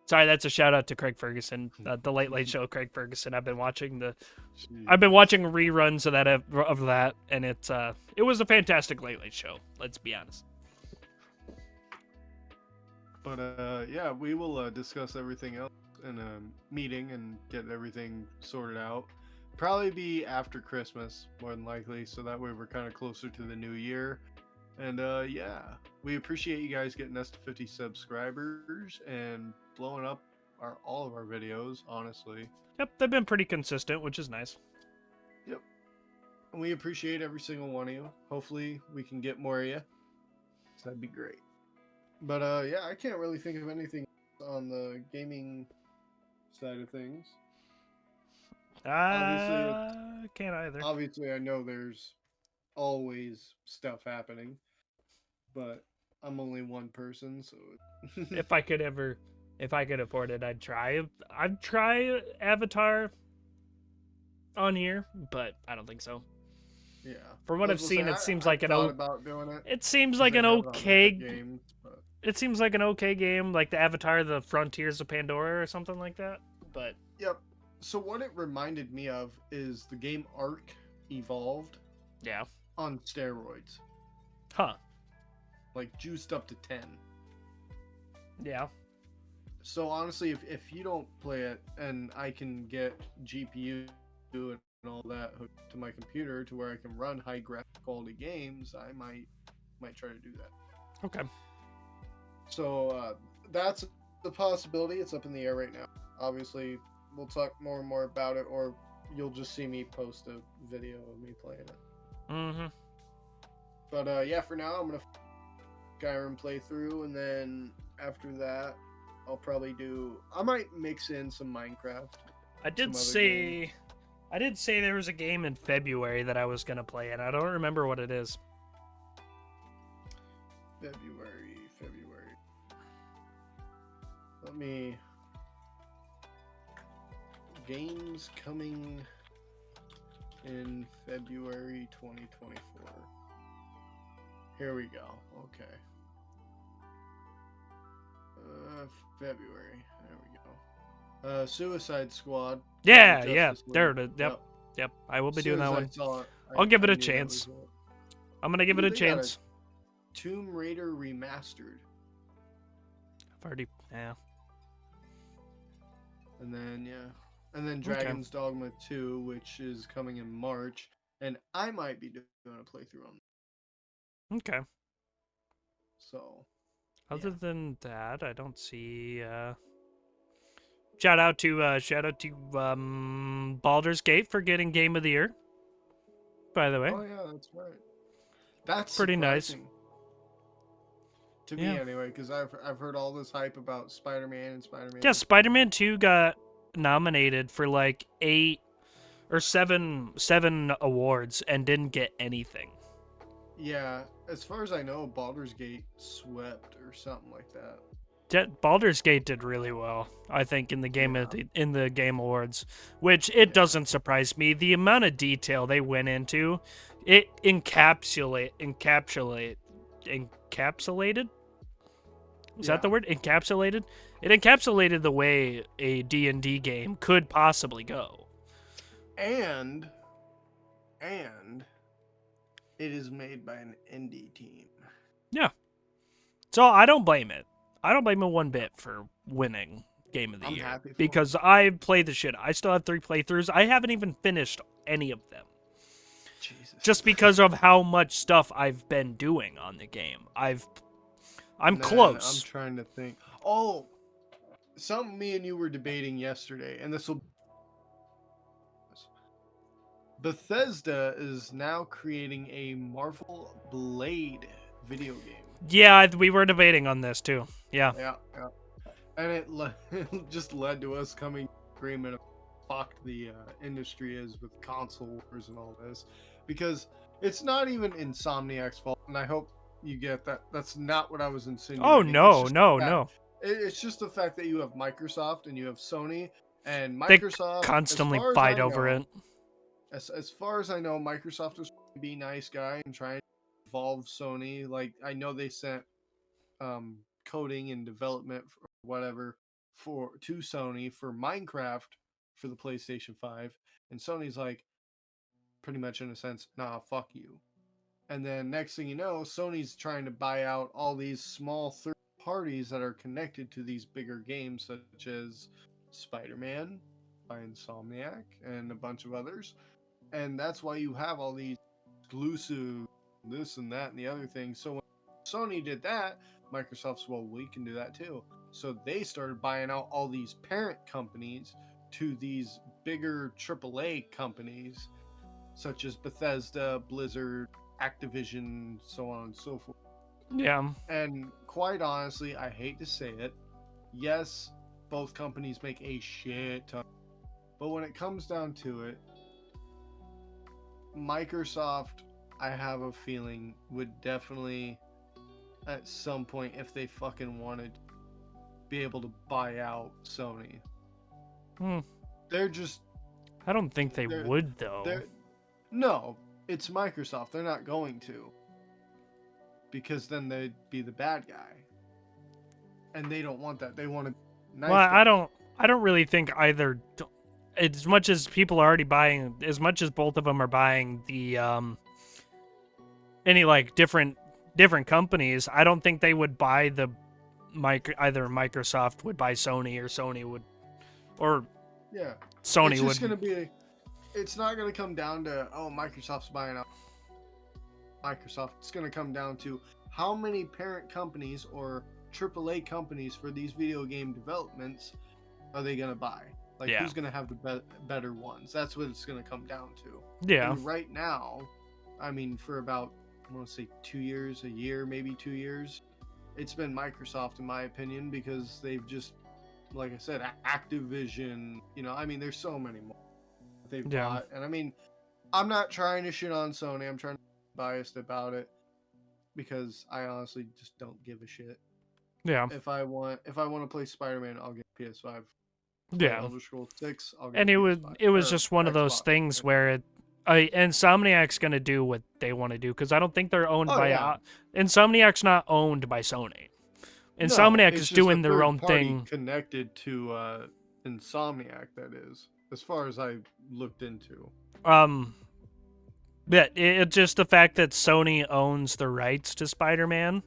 Sorry, that's a shout out to Craig Ferguson, the Late Late Show. Craig Ferguson. I've been watching reruns of that, and it was a fantastic Late Late Show. Let's be honest. But yeah, we will discuss everything else in a meeting and get everything sorted out. Probably be after Christmas, more than likely, so that way we're kind of closer to the new year. And yeah, we appreciate you guys getting us to 50 subscribers and blowing up all of our videos, honestly. Yep, they've been pretty consistent, which is nice. Yep. And we appreciate every single one of you. Hopefully we can get more of you. So that'd be great. But yeah, I can't really think of anything on the gaming side of things. Obviously, Can't either. I know there's always stuff happening, but I'm only one person, so. If I could ever, if I could afford it, I'd try. I'd try Avatar on here, but I don't think so. Yeah. From what I I've was gonna seen, say, it seems I like thought about doing it it seems because like they an have it on okay. Epic Games, but It seems like an okay game, like the Avatar: The Frontiers of Pandora or something like that. But yep. So what it reminded me of is the game Ark Evolved yeah, on steroids, huh? like juiced up to 10. Yeah. So honestly, if you don't play it and I can get GPU and all that hooked to my computer to where I can run high graphic quality games, I might try to do that. Okay. So that's the possibility. It's up in the air right now. Obviously, we'll talk more and more about it, or you'll just see me post a video of me playing it. Mm-hmm. But yeah, for now, I'm gonna Skyrim playthrough, and then after that, I'll probably I might mix in some Minecraft. I did say there was a game in February that I was gonna play, and I don't remember what it is. February. Let me. Games coming in February 2024. Here we go. Okay. February. There we go. Suicide Squad. Yeah, Justice League. there it is. Yep. I will be doing that one. I'll I'll give it a chance. I'm gonna give it a chance. Tomb Raider Remastered. I've already, yeah. And then Dragon's Dogma 2, which is coming in March, and I might be doing a playthrough on that. Okay. So, other than that, I don't see. Shout out to Baldur's Gate for getting Game of the Year. By the way. Oh yeah, that's right. That's pretty surprising. nice. To me, anyway, because I've heard all this hype about Spider-Man and Spider-Man. Yeah, Spider-Man 2 got nominated for like 8 or 7 awards and didn't get anything. Yeah, as far as I know, Baldur's Gate swept or something like that. Baldur's Gate did really well, I think, in the game in the Game Awards, which it doesn't surprise me. The amount of detail they went into, it encapsulated. Is that the word? Encapsulated? It encapsulated the way a D&D game could possibly go. And it is made by an indie team. Yeah. So I don't blame it. I don't blame it one bit for winning Game of the Year. Happy for because I played the shit. I still have 3 playthroughs. I haven't even finished any of them. Jesus. Just because of how much stuff I've been doing on the game. I'm close. I'm trying to think. Oh, something me and you were debating yesterday, and this will. Bethesda is now creating a Marvel Blade video game. Yeah, we were debating on this too. Yeah. Yeah. And it just led to us coming to agreement of fucked the industry is with console wars and all this, because it's not even Insomniac's fault, and I hope you get that. That's not what I was insinuating. Oh no. It's just the fact that you have Microsoft and you have Sony, and Microsoft they constantly fight over it. As far as I know, Microsoft was trying to be nice guy and trying to involve Sony. Like, I know they sent coding and development for whatever to Sony for Minecraft for the PlayStation 5, and Sony's like, pretty much in a sense, nah, fuck you. And then next thing you know, Sony's trying to buy out all these small third parties that are connected to these bigger games, such as Spider-Man by Insomniac and a bunch of others. And that's why you have all these exclusive this and that and the other thing. So when Sony did that, Microsoft's, well, we can do that too. So they started buying out all these parent companies to these bigger AAA companies, such as Bethesda, Blizzard, Activision, so on and so forth. Yeah. And quite honestly, I hate to say it, yes, both companies make a shit ton, But when it comes down to it, Microsoft, I have a feeling, would definitely, at some point, if they fucking wanted, be able to buy out Sony. They're just... I don't think they would, though. No, it's Microsoft. They're not going to. Because then they'd be the bad guy. And they don't want that. They want to... Nice well, guy. I don't really think either... As much as people are already buying... As much as both of them are buying the... any, like, different companies, I don't think they would buy the... Either Microsoft would buy Sony, or Sony would... Or... Yeah. Sony it's would... just gonna be... It's not going to come down to, oh, Microsoft's buying out Microsoft. It's going to come down to how many parent companies or AAA companies for these video game developments are they going to buy? Like, who's going to have the better ones? That's what it's going to come down to. Yeah. And right now, I mean, for about, I want to say 2 years, a year, maybe 2 years, it's been Microsoft, in my opinion, because they've just, like I said, Activision, you know, I mean, there's so many more they've bought. And I mean, I'm not trying to shit on Sony. I'm trying to be biased about it because I honestly just don't give a shit. Yeah. If I want to play Spider-Man, I'll get PS5. Yeah. Elder Scrolls 6, I'll get And PS5. it was just one of those things where Insomniac's going to do what they want to do, because I don't think they're owned by Insomniac's not owned by Sony. Insomniac is doing their own thing. Connected to Insomniac, that is, as far as I looked into. Yeah, it's just the fact that Sony owns the rights to Spider-Man.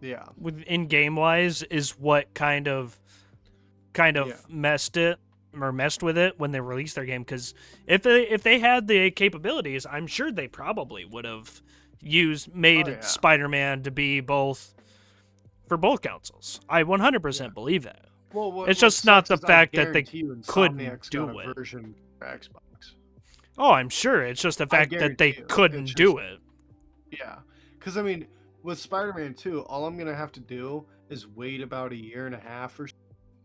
Yeah. In game wise is what kind of messed with it when they released their game, because if they had the capabilities, I'm sure they probably would have made Spider-Man to be both for both consoles. I 100% believe that. Well, it's just not the fact that they couldn't do got a it. version for Xbox. Oh, I'm sure. It's just the fact that they couldn't do it. Yeah. Because, I mean, with Spider-Man 2, all I'm going to have to do is wait about a year and a half or so,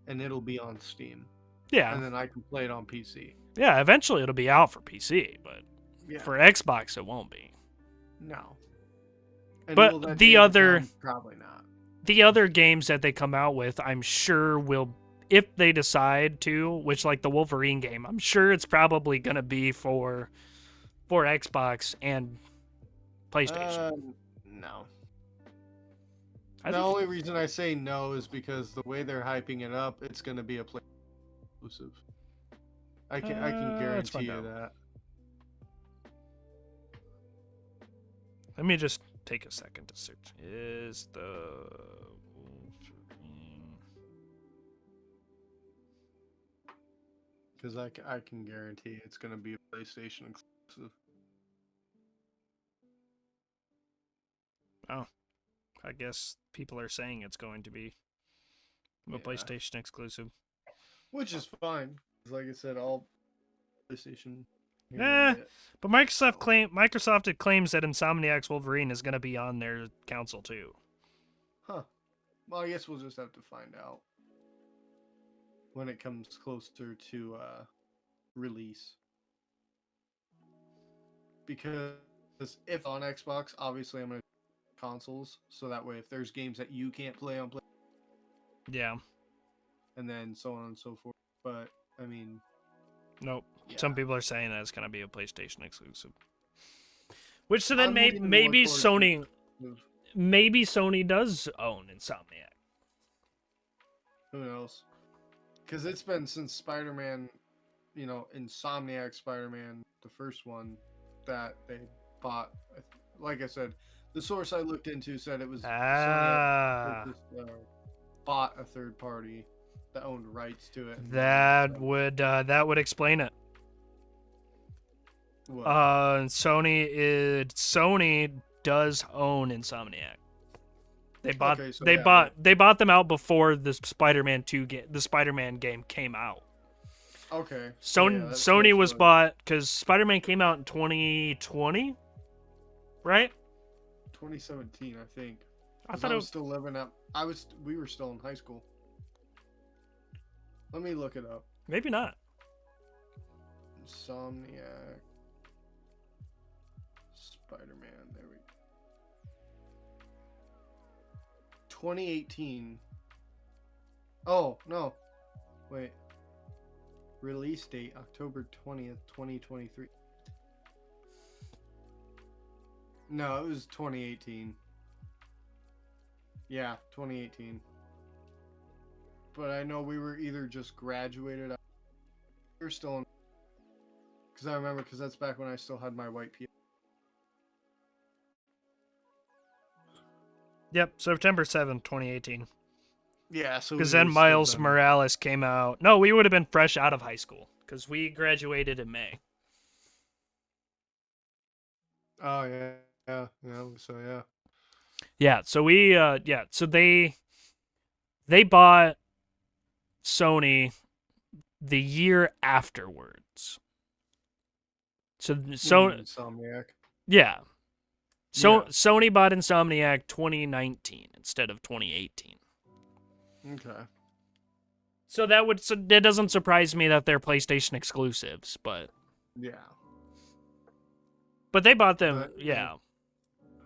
and it'll be on Steam. Yeah. And then I can play it on PC. Yeah, eventually it'll be out for PC, but for Xbox it won't be. No. And but the other... Probably not. The other games that they come out with, I'm sure will, if they decide to, which like the Wolverine game, I'm sure it's probably going to be for Xbox and PlayStation. No. The only reason I say no is because the way they're hyping it up, it's going to be a PlayStation exclusive. I can guarantee you that. Let me just take a second to search. Is the Wolverine? Because I can guarantee it's going to be a PlayStation exclusive. Oh, I guess people are saying it's going to be a PlayStation exclusive, which is fine. Like I said, all PlayStation. But Microsoft claims that Insomniac's Wolverine is going to be on their console too. Huh. Well, I guess we'll just have to find out when it comes closer to release. Because if on Xbox, obviously I'm going to consoles, so that way if there's games that you can't play on yeah, and then so on and so forth. But I mean, nope. Yeah. Some people are saying that it's going to be a PlayStation exclusive. Which so then maybe Sony does own Insomniac. Who knows? Because it's been since Spider-Man, Insomniac Spider-Man, the first one, that they bought. Like I said, the source I looked into said it was Sony bought a third party that owned rights to it. That would explain it. What? Sony does own Insomniac. They bought them out before the Spider-Man 2 game, the Spider-Man game came out. Okay. Sony was bought because Spider-Man came out in 2020, right? 2017, I think. I thought I was still living up. We were still in high school. Let me look it up. Maybe not. Insomniac. Spider-Man. There we go. 2018. Oh, no. Wait. Release date October 20th, 2023. No, it was 2018. Yeah, 2018. But I know we were either just graduated. We were still in. Because I remember, because that's back when I still had my white PS. Yep, September 7th, 2018. Yeah, so because then Miles Morales came out. No, we would have been fresh out of high school because we graduated in May. Oh yeah. So yeah. Yeah, so we so they bought Sony the year afterwards. So Insomniac. Yeah. So Yeah. Sony bought Insomniac 2019 instead of 2018. Okay. So that doesn't surprise me that they're PlayStation exclusives, but yeah. But they bought them, yeah.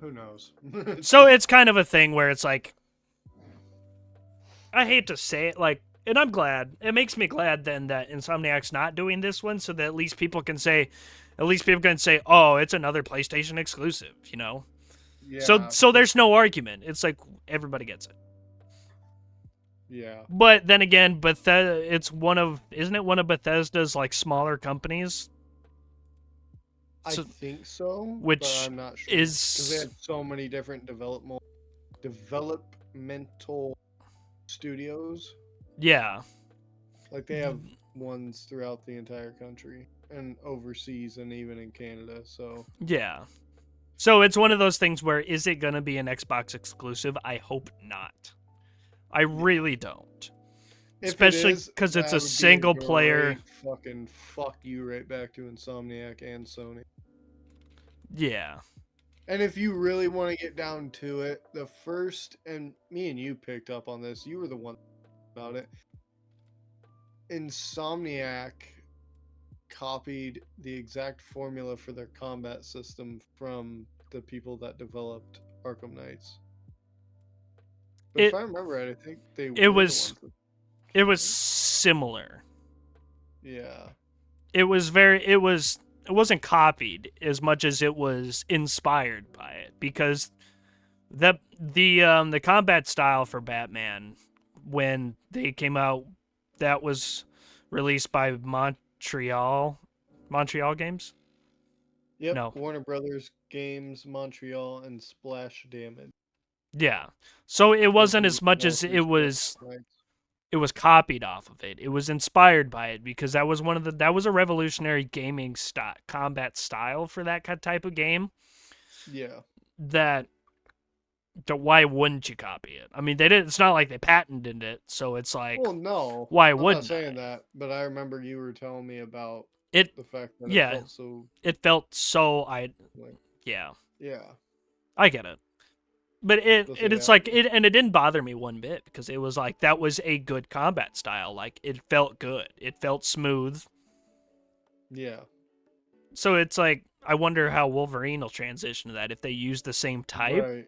Who knows? So it's kind of a thing where it's like, I hate to say it, like, and I'm glad. It makes me glad then that Insomniac's not doing this one, so that at least people can say, oh, it's another PlayStation exclusive, you know? Yeah. So there's no argument. It's like everybody gets it. Yeah. But then again, isn't it one of Bethesda's like smaller companies? I think so, which but I'm not sure. Because they had so many different developmental studios. Yeah. Like they have ones throughout the entire country and overseas and even in Canada, so. Yeah. So it's one of those things where, is it going to be an Xbox exclusive? I hope not. I really don't. Especially because it's a single player. Fucking fuck you right back to Insomniac and Sony. Yeah. And if you really want to get down to it, the first, and me and you picked up on this, you were the one about it. Insomniac copied the exact formula for their combat system from the people that developed Arkham Knights. But if I remember right, I think it was similar. Yeah. It wasn't copied as much as it was inspired by it, because the combat style for Batman when they came out, that was released by Montreal Games. Yep. No. Warner Brothers Games Montreal and Splash Damage. Yeah. So it wasn't as much as it was copied off of it. It was inspired by it, because that was a revolutionary gaming combat style for that type of game. Yeah. Why wouldn't you copy it? I mean, they didn't. It's not like they patented it, so it's like, well, no. Why I'm wouldn't not saying that? But I remember you were telling me about the fact that it felt so. Yeah. I get it. But it's like it, and it didn't bother me one bit, because it was like, that was a good combat style. Like, it felt good. It felt smooth. Yeah. So it's like, I wonder how Wolverine will transition to that, if they use the same type, right,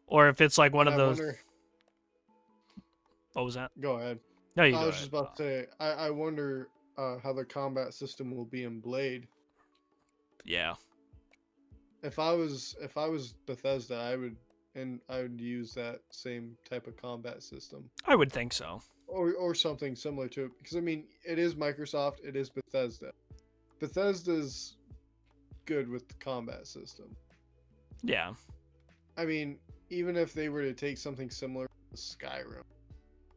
or if it's like one of those. Wonder... What was that? Go ahead. No, you. I was just about to say, I wonder how the combat system will be in Blade. Yeah. If I was Bethesda, I would use that same type of combat system. I would think so. Or something similar to it. Because, I mean, it is Microsoft, it is Bethesda. Bethesda's good with the combat system. Yeah. I mean, even if they were to take something similar to the Skyrim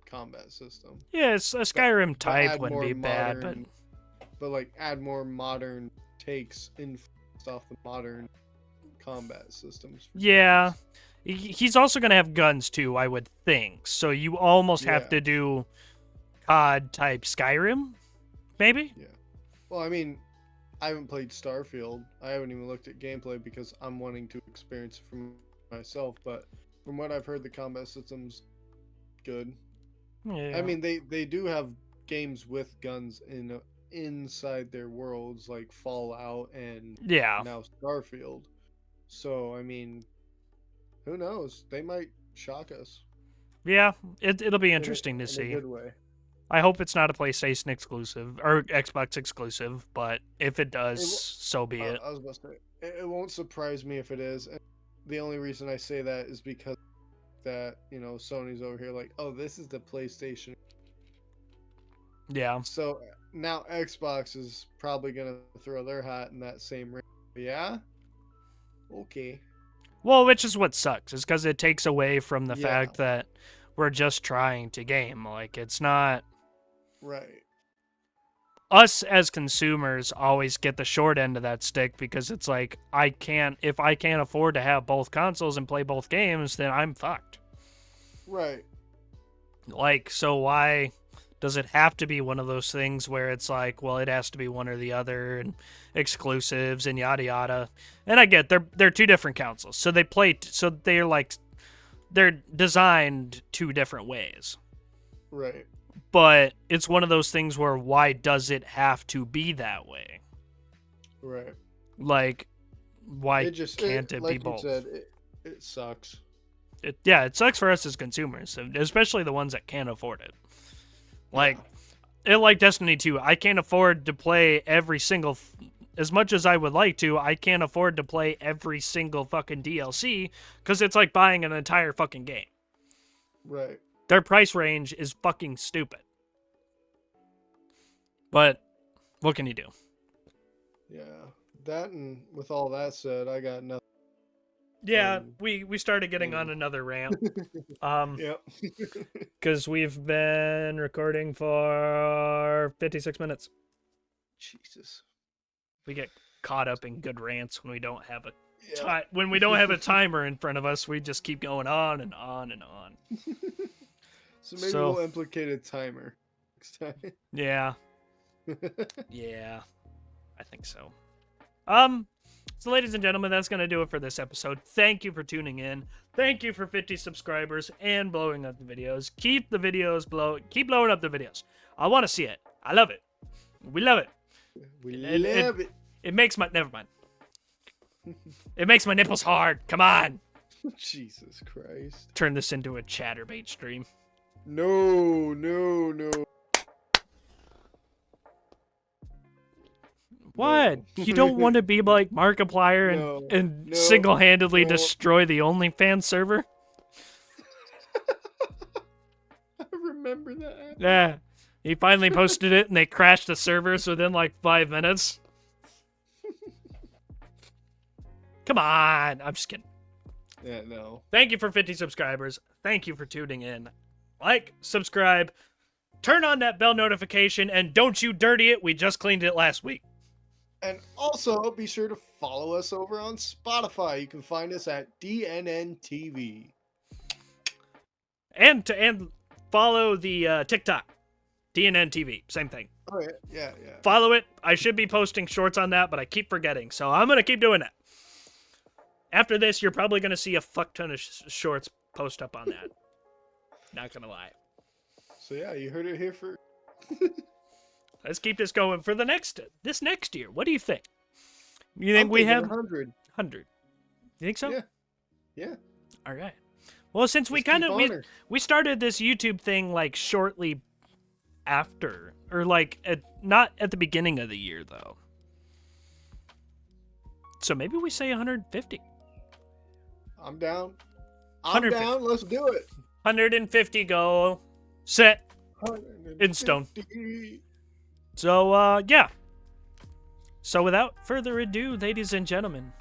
combat system. Yeah, it's a Skyrim type wouldn't be bad, but like add more modern takes in off the modern combat systems. Yeah. He's also going to have guns too, I would think. So you almost have to do COD type Skyrim, maybe? Yeah. Well, I mean, I haven't played Starfield. I haven't even looked at gameplay because I'm wanting to experience it for myself. But from what I've heard, the combat system's good. Yeah. I mean, they do have games with guns in inside their worlds, like Fallout and Yeah. now Starfield. So I mean, who knows? They might shock us. Yeah, it'll be interesting to in see. a good way. I hope it's not a PlayStation exclusive or Xbox exclusive, but if it does, so be it. I was about to say, it won't surprise me if it is. And the only reason I say that is because that, Sony's over here like, oh, this is the PlayStation. Yeah. So now Xbox is probably going to throw their hat in that same ring. Yeah? Okay. Well, which is what sucks, is because it takes away from the fact that we're just trying to game. Like, it's not... Right. Us as consumers always get the short end of that stick because it's like, if I can't afford to have both consoles and play both games, then I'm fucked. Right. Like, so why does it have to be one of those things where it's like, well, it has to be one or the other and exclusives and yada yada. And I get they're two different consoles. So they're designed two different ways. Right. But it's one of those things where why does it have to be that way? Right. Like, why can't it like be both? You said, it sucks. It sucks for us as consumers, especially the ones that can't afford it. Like, like Destiny 2, I can't afford to play every single... As much as I would like to, I can't afford to play every single fucking DLC, because it's like buying an entire fucking game. Right. Their price range is fucking stupid. But, what can you do? Yeah. That, and with all that said, I got nothing. Yeah, we started getting on another rant. Yep. Because we've been recording for 56 minutes. Jesus. We get caught up in good rants when we don't have when we don't have a timer in front of us. We just keep going on and on and on. So maybe we'll implicate a timer next time. Yeah. Yeah. I think so. So ladies and gentlemen, that's going to do it for this episode. Thank you for tuning in. Thank you for 50 subscribers and blowing up the videos. Keep blowing up the videos. I want to see it. I love it. We love it. We love it. It makes my... Never mind. It makes my nipples hard. Come on. Jesus Christ. Turn this into a chatterbait stream. No. What? You don't want to be like Markiplier and single-handedly destroy the OnlyFans server? I remember that. Yeah. He finally posted it and they crashed the servers within like 5 minutes. Come on. I'm just kidding. Yeah, no. Thank you for 50 subscribers. Thank you for tuning in. Like, subscribe, turn on that bell notification, and don't you dirty it. We just cleaned it last week. And also, be sure to follow us over on Spotify. You can find us at D&N TV. And follow the TikTok, D&N TV. Same thing. Oh, yeah. Follow it. I should be posting shorts on that, but I keep forgetting. So I'm going to keep doing that. After this, you're probably going to see a fuck ton of shorts post up on that. Not going to lie. So yeah, you heard it here first. Let's keep this going for this next year. What do you think? You think we have 100? 100. You think so? Yeah. All right. Well, since we started this YouTube thing like shortly after, or like not at the beginning of the year though. So maybe we say 150. I'm down. I'm down. Let's do it. 150 goal set in stone. So, yeah. So, without further ado, ladies and gentlemen,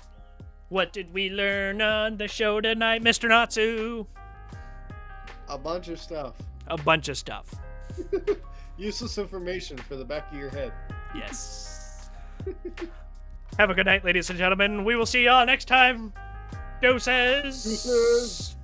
what did we learn on the show tonight, Mr. Natsu? A bunch of stuff. A bunch of stuff. Useless information for the back of your head. Yes. Have a good night, ladies and gentlemen. We will see y'all next time. Deuces.